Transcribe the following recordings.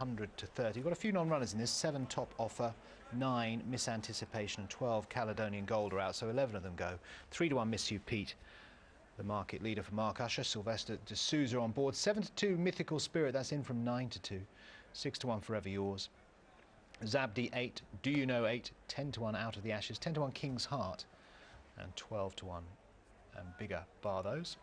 100 to 30. We've got a few non-runners in this. 7 Top Offer, 9 Miss Anticipation and 12 Caledonian Gold are out, so 11 of them go. 3 to 1 Miss You Pete, the market leader for Mark Usher. Sylvester de Souza on board. 7 to 2 Mythical Spirit, that's in from 9 to 2. 6 to 1 Forever Yours. Zabdi 8, Do You Know 8, 10 to 1 Out of the Ashes, 10 to 1 King's Heart, and 12 to 1 and bigger bar those.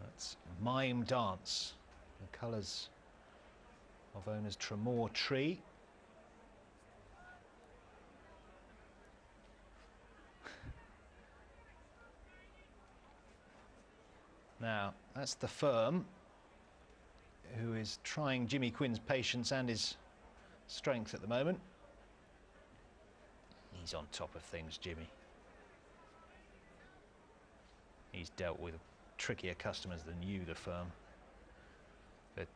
That's Mime Dance, the colours of owner's Tremor Tree. Now, that's the firm who is trying Jimmy Quinn's patience and his strength at the moment. He's on top of things, Jimmy. He's dealt with trickier customers than you, the firm. But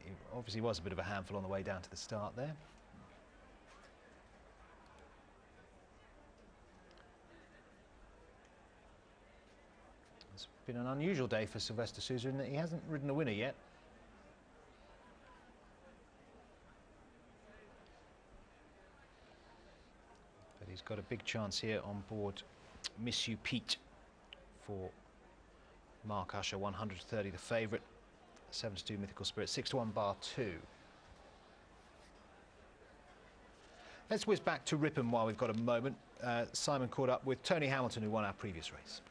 he obviously was a bit of a handful on the way down to the start there. It's been an unusual day for Sylvester Souza in that he hasn't ridden a winner yet. But he's got a big chance here on board Miss You Pete for Mark Usher. 130 the favourite. 7 to 2 Mythical Spirit, 6 to 1 bar 2. Let's whiz back to Ripon while we've got a moment. Simon caught up with Tony Hamilton, who won our previous race.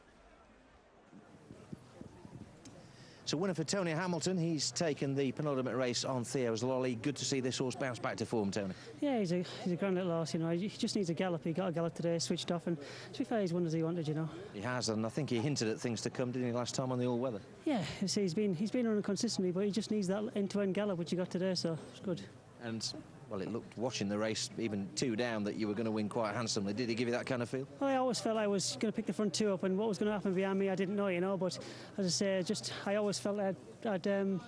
So winner for Tony Hamilton. He's taken the penultimate race on Theo's Lolly. Good to see this horse bounce back to form, Tony. Yeah, he's a grand little horse, you know. He just needs a gallop. He got a gallop today, switched off, and to be fair, he's won as he wanted, you know. He has, and I think he hinted at things to come, didn't he, last time on the all-weather? Yeah, see, he's been running consistently, but he just needs that end-to-end gallop, which he got today, so it's good. And, well, it looked, watching the race, even 2 down, that you were going to win quite handsomely. Did he give you that kind of feel? Well, I always felt I was going to pick the front 2 up, and what was going to happen behind me, I didn't know, you know. But as I say, I always felt I had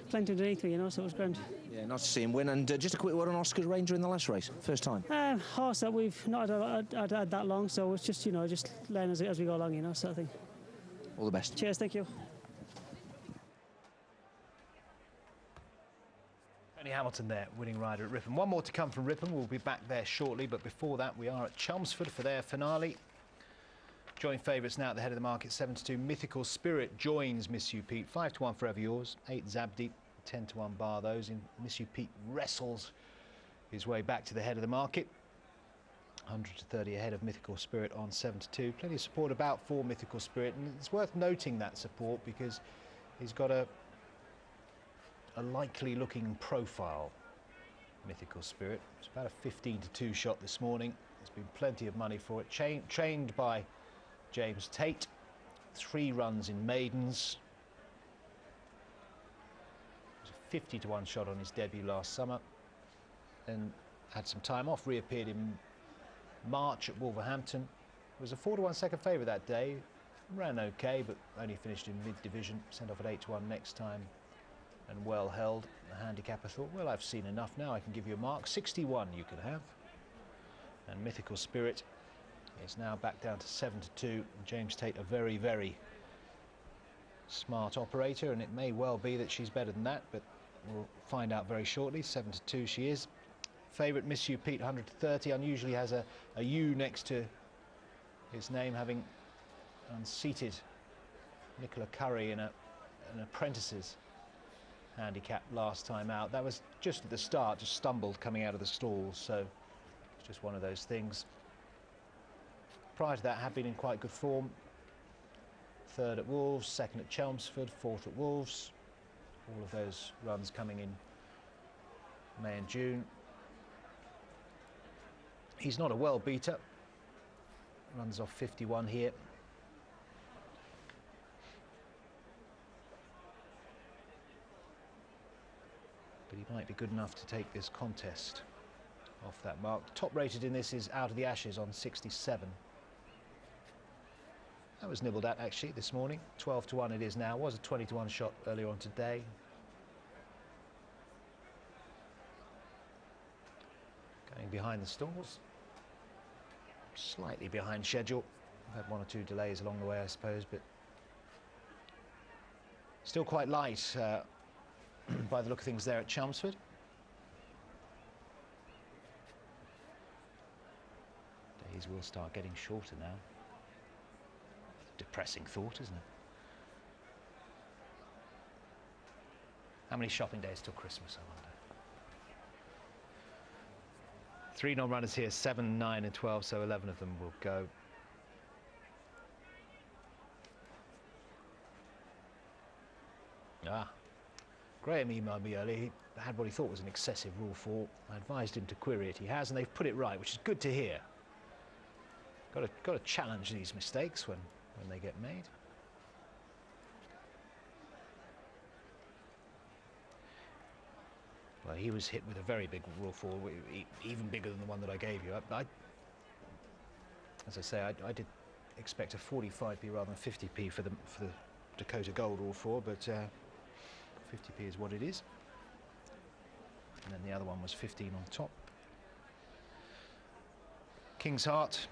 plenty underneath me, you know, so it was grand. Yeah, nice to see him win. And just a quick word on Oscar's Ranger in the last race, first time. Horse that we've not had that long, so it's just, you know, just learn as we go along, you know, sort of thing. All the best. Cheers, thank you. Tony Hamilton there, winning rider at Ripon. One more to come from Ripon. We'll be back there shortly, but before that, we are at Chelmsford for their finale. Joint favourites now at the head of the market. 7 to 2 Mythical Spirit joins Miss You Pete. 5 to 1 Forever Yours. 8 Zabdi. 10 to 1 bar those. Miss You Pete wrestles his way back to the head of the market. 100 to 30 ahead of Mythical Spirit on 7 to 2. Plenty of support about for Mythical Spirit, and it's worth noting that support because he's got a likely looking profile. Mythical Spirit. It's about a 15 to 2 shot this morning. There's been plenty of money for it. Trained by James Tate. 3 runs in maidens. It was a 50 to 1 shot on his debut last summer. Then had some time off, reappeared in March at Wolverhampton. Was a 4 to 1 second favourite that day. Ran okay, but only finished in mid-division. Sent off at 8 to 1 next time. And well held. The handicapper thought, well, I've seen enough now, I can give you a mark. 61 you can have. And Mythical Spirit is now back down to 7 to 2. James Tate, a very, very smart operator, and it may well be that she's better than that, but we'll find out very shortly. 7 to 2 she is. Favourite Miss You Pete, 100 to 30, unusually has a U next to his name, having unseated Nicola Curry in an apprentice's handicap last time out. That was just at the start, just stumbled coming out of the stalls, so it's just one of those things. Prior to that, had been in quite good form. 3rd at Wolves, 2nd at Chelmsford, 4th at Wolves. All of those runs coming in May and June. He's not a well beater. Runs off 51 here. But he might be good enough to take this contest off that mark. Top rated in this is Out of the Ashes on 67. That was nibbled at actually this morning. 12 to 1 it is now. Was a 20 to 1 shot earlier on today. running behind the stalls. Slightly behind schedule. We've had 1 or 2 delays along the way, I suppose, but still quite light by the look of things there at Chelmsford. Days will start getting shorter now. Depressing thought, isn't it? How many shopping days till Christmas, I wonder? 3 non-runners here, 7, 9 and 12, so 11 of them will go. Graham emailed me earlier. He had what he thought was an excessive rule 4. I advised him to query it. He has, and they've put it right, which is good to hear. Got to challenge these mistakes when they get made. Well, he was hit with a very big rule 4, even bigger than the one that I gave you. As I say, I did expect a 45p rather than 50p for the Dakota Gold rule 4, but 50p is what it is. And then the other one was 15 on top. King's Heart,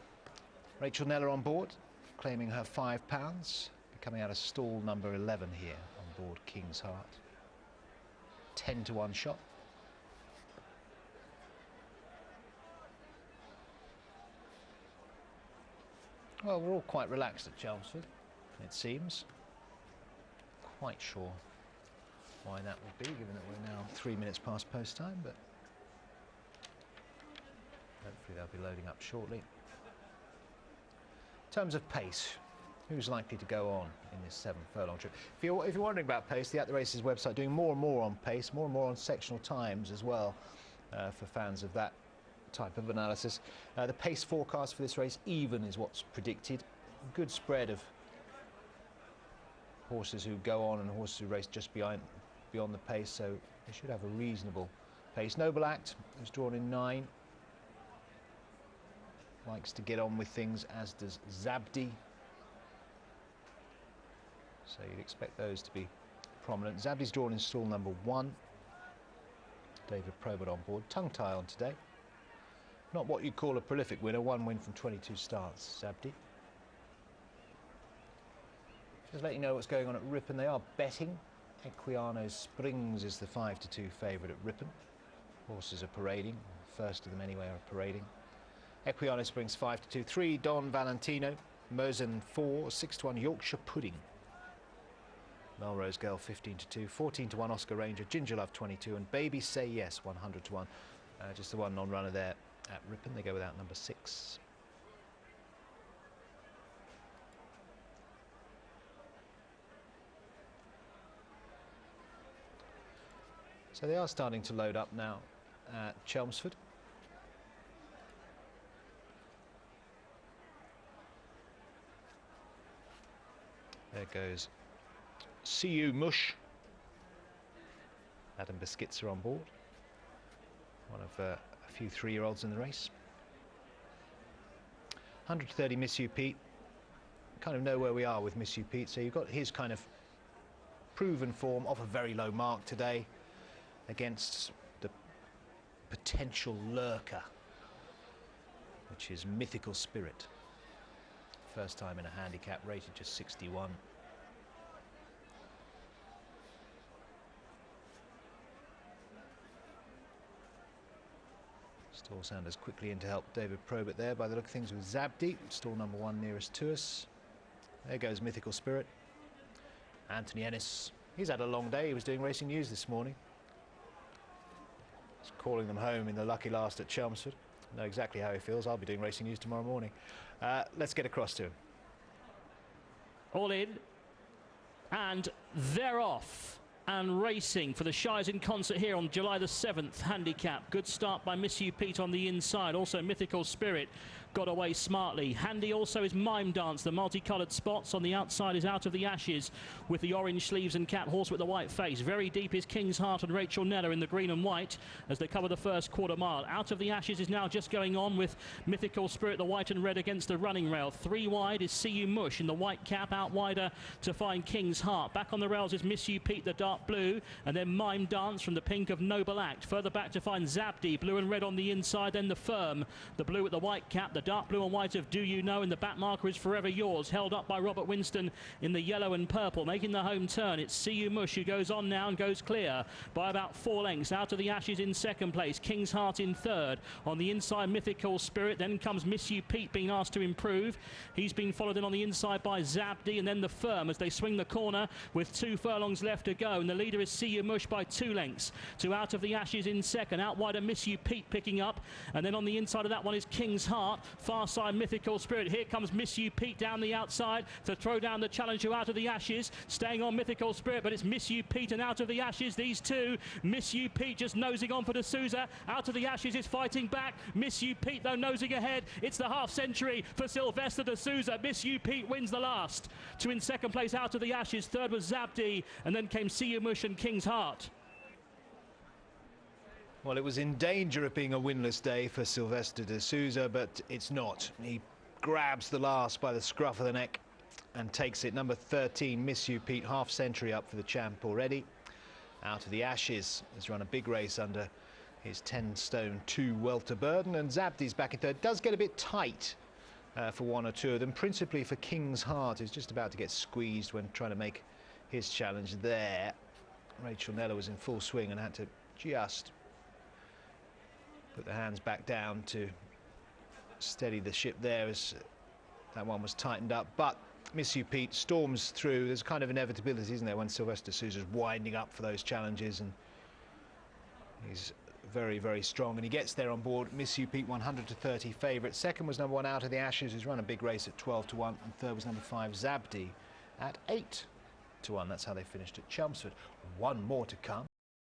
Rachel Neller on board, claiming her £5, coming out of stall number 11 here on board King's Heart. 10 to 1 shot. Well, we're all quite relaxed at Chelmsford, it seems. Quite sure why that would be, given that we're now 3 minutes past post time, but hopefully they'll be loading up shortly. In terms of pace, who's likely to go on in this 7 furlong trip? If you're wondering about pace, the At The Races website doing more and more on pace, more and more on sectional times as well, for fans of that type of analysis. The pace forecast for this race, even, is what's predicted. Good spread of horses who go on and horses who race just beyond the pace, so they should have a reasonable pace. Noble Act is drawn in 9. Likes to get on with things, as does Zabdi. So you'd expect those to be prominent. Zabdi's drawn in stall number 1. David Probert on board. Tongue tie on today. Not what you'd call a prolific winner. 1 win from 22 starts, Zabdi. Just let you know what's going on at Ripon. They are betting. Equiano Springs is the 5-2 favourite at Ripon. Horses are parading. First of them anyway are parading. Equiano Springs 5-2. 3 Don Valentino. Mosen 4. 6-1 Yorkshire Pudding. Melrose Girl 15-2. 14-1 Oscar Ranger. Ginger Love 22. And Baby Say Yes 100-1. Just the one non-runner there at Ripon. They go without number 6. So they are starting to load up now at Chelmsford. There goes CU Mush. Adam Biscuits on board. One of a few 3-year-olds in the race. 130 Miss You Pete. Kind of know where we are with Miss You Pete. So you've got his kind of proven form off a very low mark today against the potential lurker, which is Mythical Spirit. First time in a handicap, rated just 61. Stall Sanders quickly in to help David Probert there by the look of things with Zabdi, stall number 1 nearest to us. There goes Mythical Spirit. Anthony Ennis, he's had a long day. He was doing Racing News this morning. He's calling them home in the lucky last at Chelmsford. I know exactly how he feels. I'll be doing Racing News tomorrow morning. Let's get across to him. All in, and they're off and racing for the Shires in Concert here on July the 7th handicap. Good start by Miss You Pete on the inside. Also Mythical Spirit got away smartly. Handy also is Mime Dance. The multicoloured spots on the outside is Out of the Ashes with the orange sleeves and cap, horse with the white face. Very deep is King's Heart and Rachel Nella in the green and white as they cover the first quarter mile. Out of the Ashes is now just going on with Mythical Spirit, the white and red against the running rail. 3 wide is See You Mush in the white cap, out wider to find King's Heart. Back on the rails is Miss You Pete, the dark blue, and then Mime Dance from the pink of Noble Act. Further back to find Zabdi, blue and red on the inside, then the Firm, the blue with the white cap, the dark blue and white of Do You Know, and the back marker is Forever Yours, held up by Robert Winston in the yellow and purple. Making the home turn, it's See You Mush who goes on now and goes clear by about 4 lengths. Out of the Ashes in second place, King's Heart in third. On the inside, Mythical Spirit, then comes Miss You Pete being asked to improve. He's been followed in on the inside by Zabdi, and then the Firm as they swing the corner with 2 furlongs left to go, and the leader is See You Mush by 2 lengths to Out of the Ashes in second. Out wider, Miss You Pete picking up, and then on the inside of that one is King's Heart. Far side, Mythical Spirit. Here comes Miss You Pete down the outside to throw down the challenge to Out of the Ashes. Staying on Mythical Spirit, but it's Miss You Pete and Out of the Ashes. These two, Miss You Pete just nosing on for D'Souza. Out of the Ashes is fighting back. Miss You Pete though nosing ahead. It's the half century for Sylvester D'Souza. Miss You Pete wins the last. To in second place, Out of the Ashes. Third was Zabdi, and then came See You Mush and King's Heart. Well, it was in danger of being a winless day for Sylvester D'Souza, but it's not. He grabs the last by the scruff of the neck and takes it. Number 13, Miss You Pete, half century up for the champ already. Out of the Ashes has run a big race under his 10 stone 2 welter burden, and Zabdi's back in third. Does get a bit tight for 1 or 2 of them, principally for King's Heart, who's just about to get squeezed when trying to make his challenge there. Rachel Nella was in full swing and had to just put the hands back down to steady the ship there as that one was tightened up. But Miss You Pete storms through. There's kind of inevitability, isn't there, when Sylvester D'Souza's winding up for those challenges, and he's very, very strong, and he gets there on board. Miss You Pete 100-30 favourite. Second was number 1, Out of the Ashes, who's run a big race at 12-1, and third was number 5, Zabdi, at 8-1. That's how they finished at Chelmsford. One more to come.